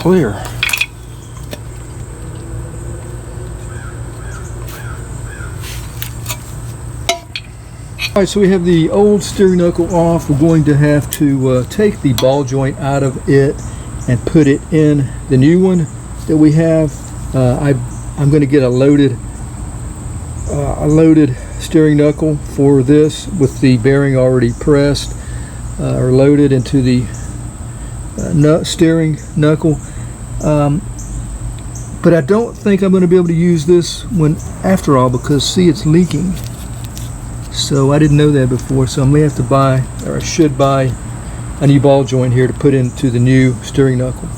clear. Alright, so we have the old steering knuckle off. We're going to have to take the ball joint out of it and put it in the new one that we have. I'm going to get a loaded steering knuckle for this with the bearing already pressed or loaded into the steering knuckle. But I don't think I'm going to be able to use this one after all, because see, it's leaking. So I didn't know that before, so I may have to buy, or I should buy, a new ball joint here to put into the new steering knuckle.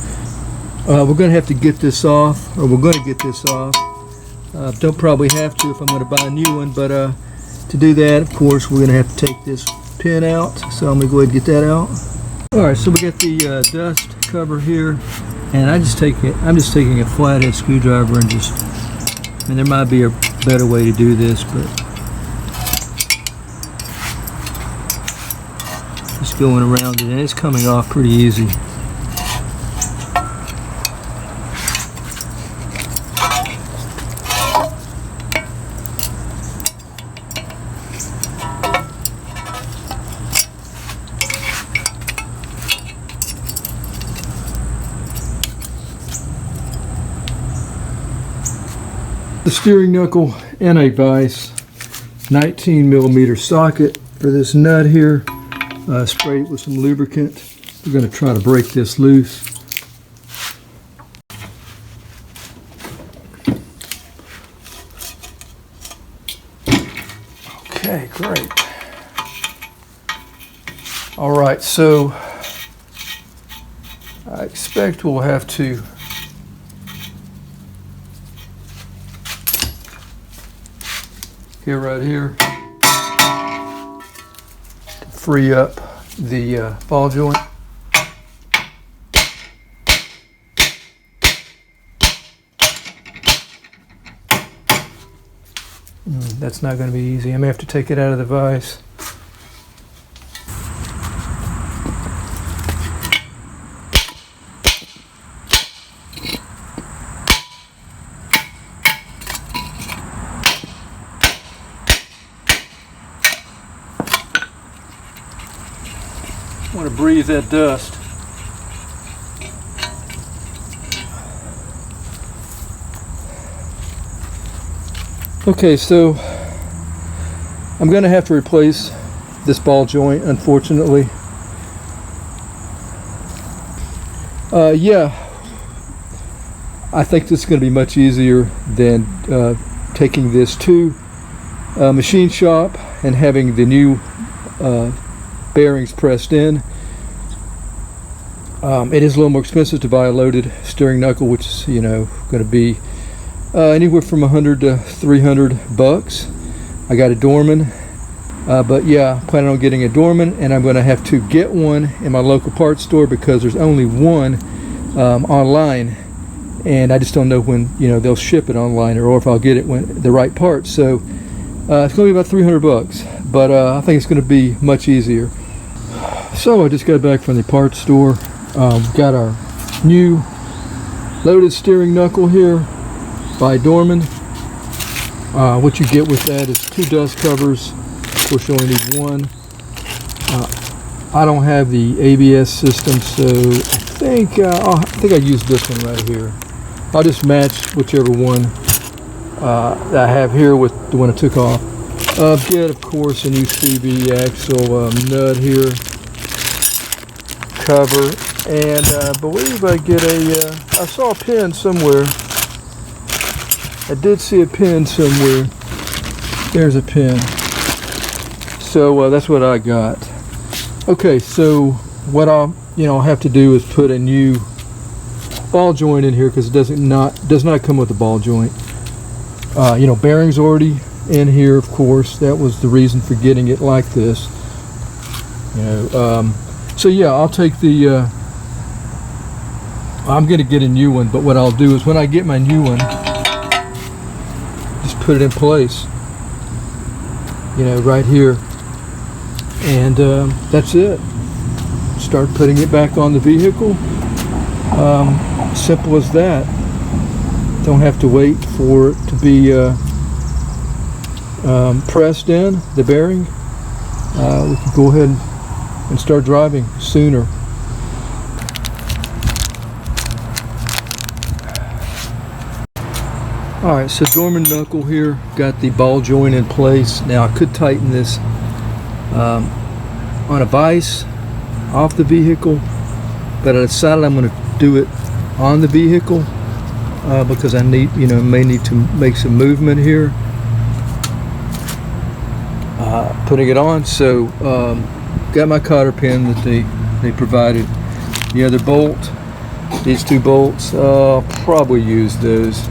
We're going to have to get this off, or we're going to get this off. Don't probably have to if I'm going to buy a new one, but to do that, of course, we're going to have to take this pin out. So I'm going to go ahead and get that out. Alright, so we got the dust cover here, and I'm just taking a flathead screwdriver and there might be a better way to do this, but just going around it, and it's coming off pretty easy. The steering knuckle and a vise, 19mm socket for this nut here. Sprayed it with some lubricant. We're going to try to break this loose. Okay, great. All right, so I expect we'll have to right here to free up the ball joint. That's not going to be easy. I may have to take it out of the vise. I want to breathe that dust. Okay, so I'm going to have to replace this ball joint, unfortunately. Yeah, I think this is going to be much easier than taking this to a machine shop and having the new bearings pressed in. It is a little more expensive to buy a loaded steering knuckle, which is, you know, going to be anywhere from $100 to $300. I got a Dorman, but yeah, I'm planning on getting a Dorman, and I'm going to have to get one in my local parts store because there's only one online, and I just don't know when, you know, they'll ship it online, or if I'll get it when the right parts. So it's going to be about $300, but I think it's going to be much easier. So I just got back from the parts store. Got our new loaded steering knuckle here by Dorman. What you get with that is 2 dust covers. Of course, you only need one. I don't have the ABS system, so I think I used this one right here. I'll just match whichever one that I have here with the one I took off. Get, of course, a new CV axle nut here, cover, and I believe I get I saw a pin somewhere. I did see a pin somewhere. There's a pin. So that's what I got. Okay, so what I'll have to do is put a new ball joint in here because it does not come with a ball joint. Bearings already in here, of course. That was the reason for getting it like this. So yeah, I'll take the. I'm going to get a new one, but what I'll do is when I get my new one, just put it in place. Right here, and that's it. Start putting it back on the vehicle, Simple as that. Don't have to wait for it to be pressed in, the bearing. We can go ahead and start driving sooner. Alright, so Dorman knuckle here, got the ball joint in place. Now I could tighten this on a vise off the vehicle, but I decided I'm going to do it on the vehicle because I need, may need to make some movement here. Putting it on, so got my cotter pin that they provided. The other bolt, these two bolts, I'll probably use those.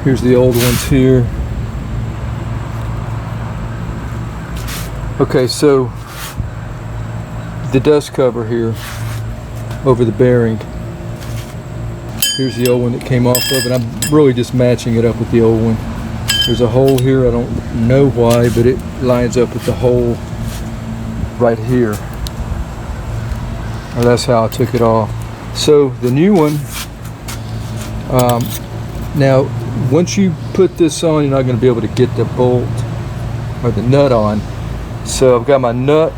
Here's the old ones here. Okay, so the dust cover here over the bearing. Here's the old one that came off of it. I'm really just matching it up with the old one. There's a hole here, I don't know why, but it lines up with the hole right here. Or that's how I took it off. So the new one, now once you put this on, you're not going to be able to get the bolt or the nut on. So I've got my nut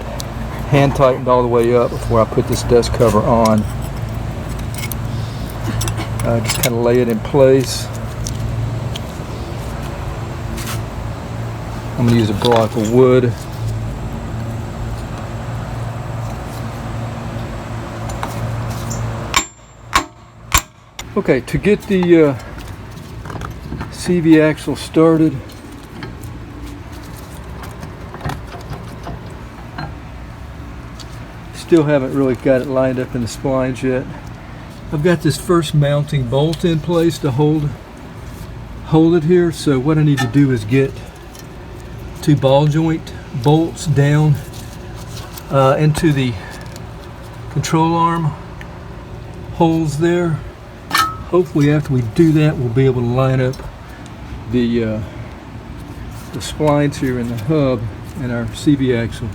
hand tightened all the way up before I put this dust cover on. Just kind of lay it in place. I'm going to use a block of wood. Okay, to get the CV axle started, still haven't really got it lined up in the splines yet. I've got this first mounting bolt in place to hold it here. So what I need to do is get two ball joint bolts down into the control arm holes there. Hopefully after we do that, we'll be able to line up the splines here in the hub and our CV axle.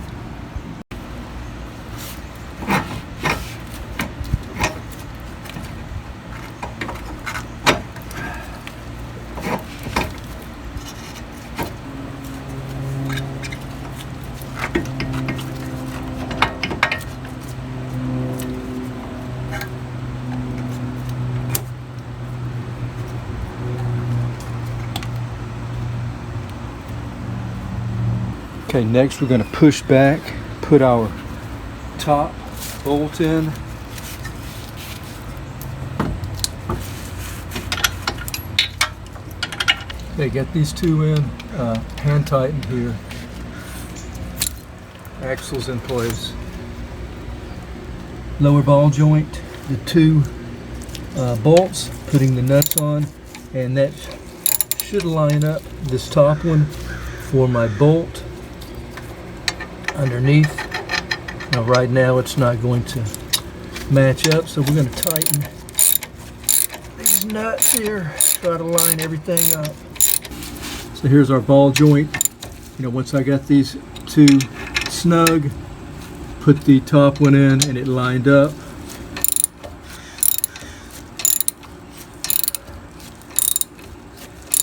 Okay, next we're going to push back, put our top bolt in. Okay, get these two in, hand tightened here. Axles in place. Lower ball joint, the two bolts, putting the nuts on, and that should line up this top one for my bolt underneath. Now right now it's not going to match up, so we're going to tighten these nuts here, try to line everything up. So here's our ball joint. Once I got these two snug, put the top one in and it lined up.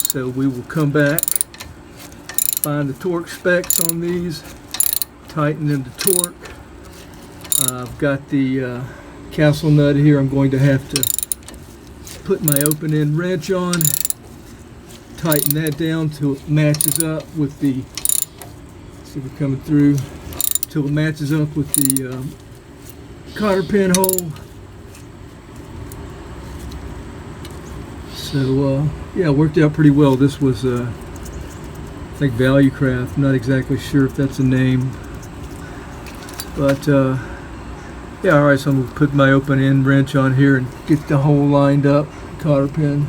So we will come back, find the torque specs on these, tighten them to torque. I've got the castle nut here. I'm going to have to put my open end wrench on, tighten that down till it matches up with the, see we're coming through, till it matches up with the cotter pin hole. So yeah, it worked out pretty well. This was I think Value Craft. I'm not exactly sure if that's a name. But yeah, alright, so I'm going to put my open end wrench on here and get the hole lined up, cotter pin.